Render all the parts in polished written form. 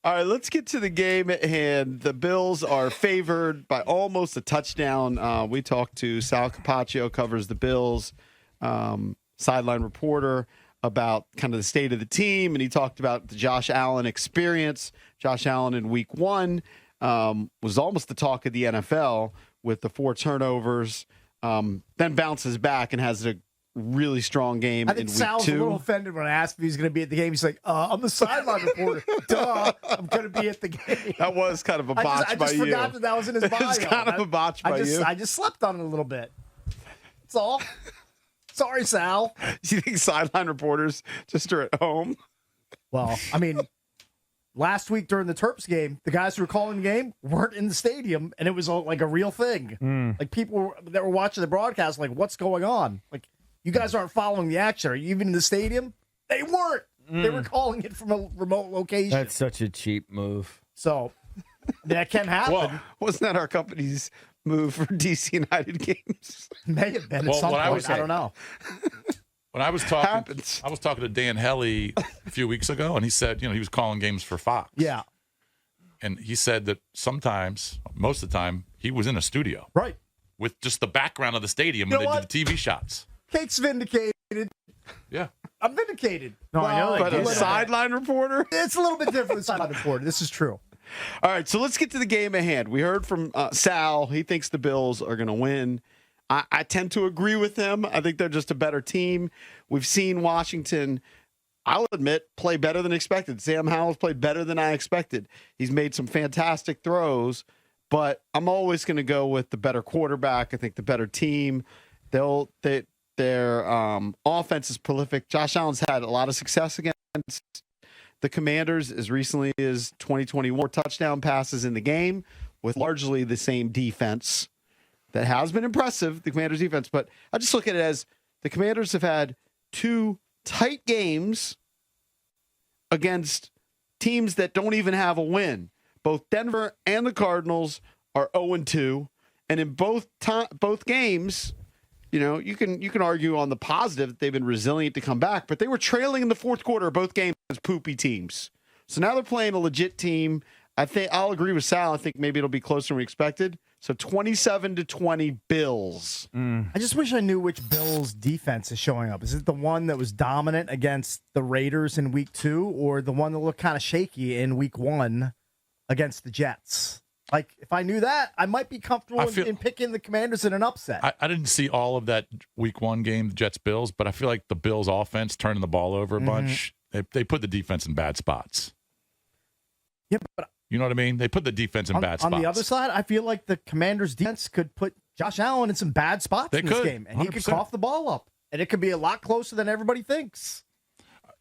All right, let's get to the game at hand. The Bills are favored by almost a touchdown. We talked to Sal Capaccio, covers the Bills, sideline reporter, about kind of the state of the team, and he talked about the Josh Allen experience. Josh Allen in week 1 was almost the talk of the NFL with the 4 turnovers, then bounces back and has a really strong game. I think in week Sal's 2. a little offended when I asked if he's going to be at the game. He's like, I'm the sideline reporter. Duh, I'm going to be at the game. That was kind of a botch I by just you. forgot that was in his bio. It was kind of a botch by you. I just slept on it a little bit. That's all. Sorry, Sal. Do you think sideline reporters just are at home? Well, I mean, last week during the Terps game, the guys who were calling the game weren't in the stadium, and it was like a real thing. Like people that were watching the broadcast, like, what's going on? Like, you guys aren't following the action. Are you even in the stadium? They weren't. They were calling it from a remote location. That's such a cheap move. So that can happen. Well, wasn't that our company's move for DC United games? May have been at Well, some what point. I I don't know. When I was talking to Dan Helly a few weeks ago, and he said, he was calling games for Fox. Yeah. And he said that sometimes, most of the time, he was in a studio. Right. With just the background of the stadium You when know they what? did the TV shots. Kate's vindicated. Yeah. I'm vindicated. No, I know But they a did. sideline reporter? It's a little bit different than sideline reporter. This is true. All right, so let's get to the game at hand. We heard from Sal. He thinks the Bills are going to win. I tend to agree with him. I think they're just a better team. We've seen Washington, I'll admit, play better than expected. Sam Howell's played better than I expected. He's made some fantastic throws, but I'm always going to go with the better quarterback. I think the better team. Their offense is prolific. Josh Allen's had a lot of success against the Commanders as recently as 2021. Touchdown passes in the game with largely the same defense that has been impressive, the Commanders' defense. But I just look at it as the Commanders have had 2 tight games against teams that don't even have a win. Both Denver and the Cardinals are 0-2, and in both games, you can argue on the positive that they've been resilient to come back, but they were trailing in the fourth quarter of both games as poopy teams. So now they're playing a legit team. I think I'll agree with Sal. I think maybe it'll be closer than we expected. So 27-20 Bills. I just wish I knew which Bills defense is showing up. Is it the one that was dominant against the Raiders in week 2 or the one that looked kind of shaky in week 1 against the Jets? Like, if I knew that, I might be comfortable in picking the Commanders in an upset. I didn't see all of that week 1 game, the Jets-Bills, but I feel like the Bills' offense turning the ball over a bunch, they put the defense in bad spots. Yeah, but you know what I mean? They put the defense in bad spots. On the other side, I feel like the Commanders' defense could put Josh Allen in some bad spots in this game, and he could 100%. cough the ball up, and it could be a lot closer than everybody thinks.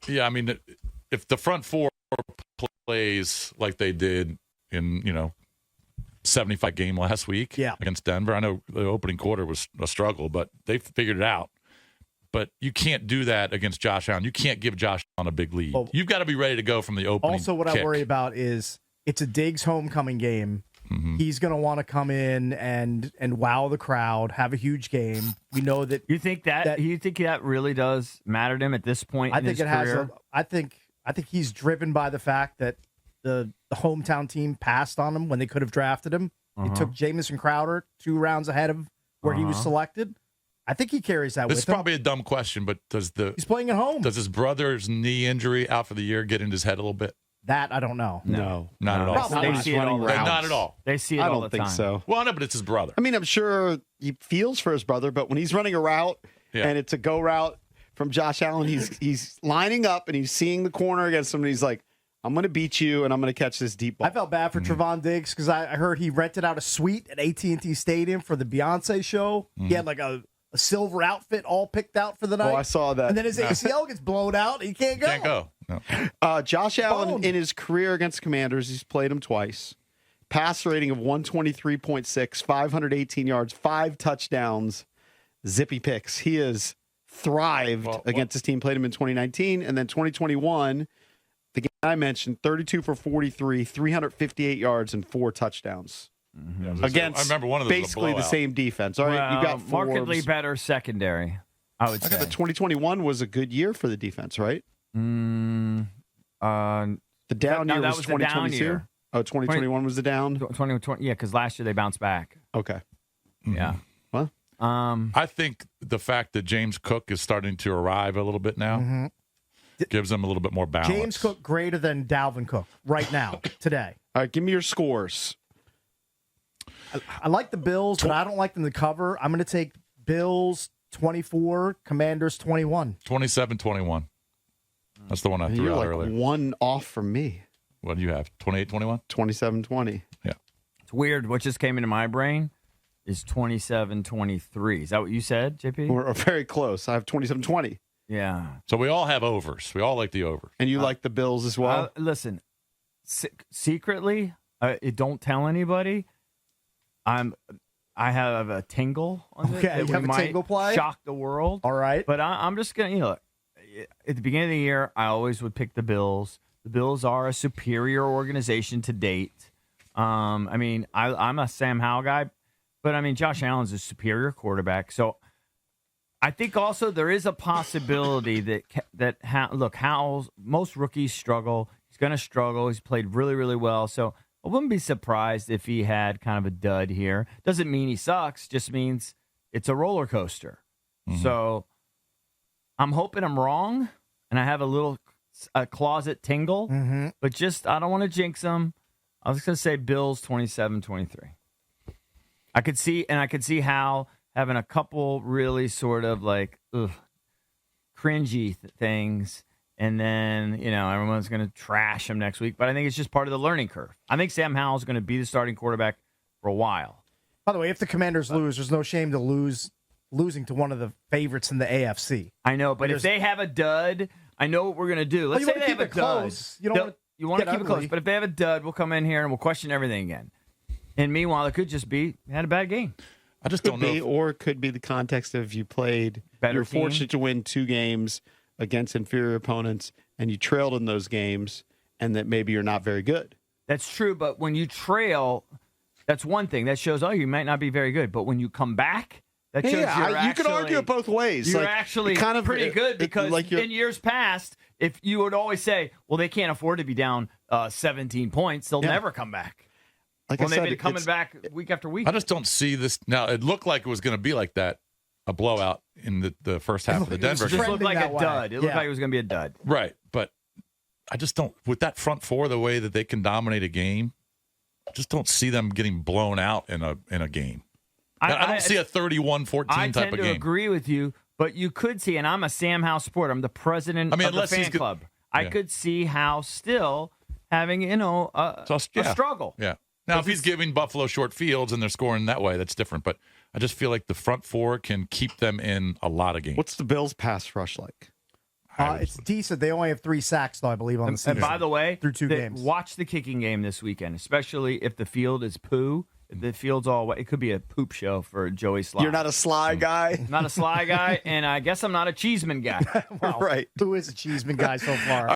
Yeah, I mean, if the front 4 plays like they did in, 75 game last week against Denver. I know the opening quarter was a struggle, but they figured it out. But you can't do that against Josh Allen. You can't give Josh Allen a big lead. Well, you've got to be ready to go from the opening Also, what kick. I worry about is it's a Diggs homecoming game. Mm-hmm. He's going to want to come in and wow the crowd, have a huge game. We know that. You think that really does matter to him at this point in his career? I think he's driven by the fact that the hometown team passed on him when they could have drafted him. They took Jamison Crowder 2 rounds ahead of where he was selected. I think he carries that with him. This is probably a dumb question, but he's playing at home. Does his brother's knee injury out for the year get into his head a little bit? That I don't know. No. Not at all. They see it all the time. Not at all. They see it all the time. I don't think so. Well, no, but it's his brother. I mean, I'm sure he feels for his brother, but when he's running a route and it's a go route from Josh Allen, he's lining up and he's seeing the corner against somebody. He's like, I'm going to beat you, and I'm going to catch this deep ball. I felt bad for Trevon Diggs because I heard he rented out a suite at AT&T Stadium for the Beyonce show. He had like a silver outfit all picked out for the night. Oh, I saw that. And then his ACL gets blown out. He can't go. Can't go. No. Josh Allen, in his career against Commanders, he's played them twice. Pass rating of 123.6, 518 yards, 5 touchdowns, zippy picks. He has thrived against his team, played him in 2019, and then 2021, the game I mentioned, 32 for 43, 358 yards, and 4 touchdowns. Against I remember one of those basically the same defense. All right, you've got markedly better secondary, I would say. But 2021 was a good year for the defense, right? The down year was was the down 2022? year. Oh, 2021 was the down? 2020, yeah, because last year they bounced back. Okay. Yeah. Well, I think the fact that James Cook is starting to arrive a little bit now gives them a little bit more balance. James Cook greater than Dalvin Cook right now, today. All right, give me your scores. I like the Bills, but I don't like them to cover. I'm going to take Bills 24, Commanders 21. 27-21. That's the one I threw You're out like earlier. one off from me. What do you have? 28-21? 27-20. Yeah. It's weird. What just came into my brain is 27-23. Is that what you said, JP? We're very close. I have 27-20. Yeah. So we all have overs. We all like the overs. And you like the Bills as well? Listen, secretly, don't tell anybody. I have a tingle on this. Okay, you have a tingle play? Shock the world. All right. But I'm just going to, at the beginning of the year, I always would pick the Bills. The Bills are a superior organization to date. I'm a Sam Howell guy, but Josh Allen's a superior quarterback. So I think also there is a possibility that Howell's, most rookies struggle. He's going to struggle. He's played really, really well. So I wouldn't be surprised if he had kind of a dud here. Doesn't mean he sucks. Just means it's a roller coaster. Mm-hmm. So I'm hoping I'm wrong, and I have a closet tingle, but I don't want to jinx them. I was going to say Bills 27-23. I could see Hal having a couple really sort of like cringy things, and then everyone's going to trash him next week. But I think it's just part of the learning curve. I think Sam Howell's going to be the starting quarterback for a while. By the way, if the Commanders lose, there's no shame to losing to one of the favorites in the AFC. I know, but if they have a dud, I know what we're going to do. Let's say they have a dud. You want to keep it close, but if they have a dud, we'll come in here and we'll question everything again. And meanwhile, it could just be had a bad game. I just don't know. Or it could be the context of you played. You're fortunate to win 2 games against inferior opponents, and you trailed in those games, and that maybe you're not very good. That's true, but when you trail, that's one thing. That shows, you might not be very good. But when you come back, that shows you can argue it both ways. You're actually kind of pretty good because in years past, if you would always say, well, they can't afford to be down 17 points, they'll never come back. Like when I said, they've been coming back week after week. I just don't see this. Now, it looked like it was going to be like that, a blowout in the first half of the Denver game. It just looked like a dud. It looked like it was going to be a dud. Right, but I just don't, with that front four, the way that they can dominate a game, I just don't see them getting blown out in a game. I don't see a 31-14 type of game. I tend to agree with you, but you could see, and I'm a Sam Howell supporter. I'm the president of the fan club. I could see Howell still having, a struggle. Yeah. Now, if he's giving Buffalo short fields and they're scoring that way, that's different. But I just feel like the front four can keep them in a lot of games. What's the Bills' pass rush like? It's decent. They only have 3 sacks, though, I believe, on the season. And by the way, through 2 games. Watch the kicking game this weekend, especially if the field is poo. If the field's all wet, it could be a poop show for Joey Sly. You're not a Sly guy? Not a Sly guy, and I guess I'm not a Cheeseman guy. Well, right. Who is a Cheeseman guy so far?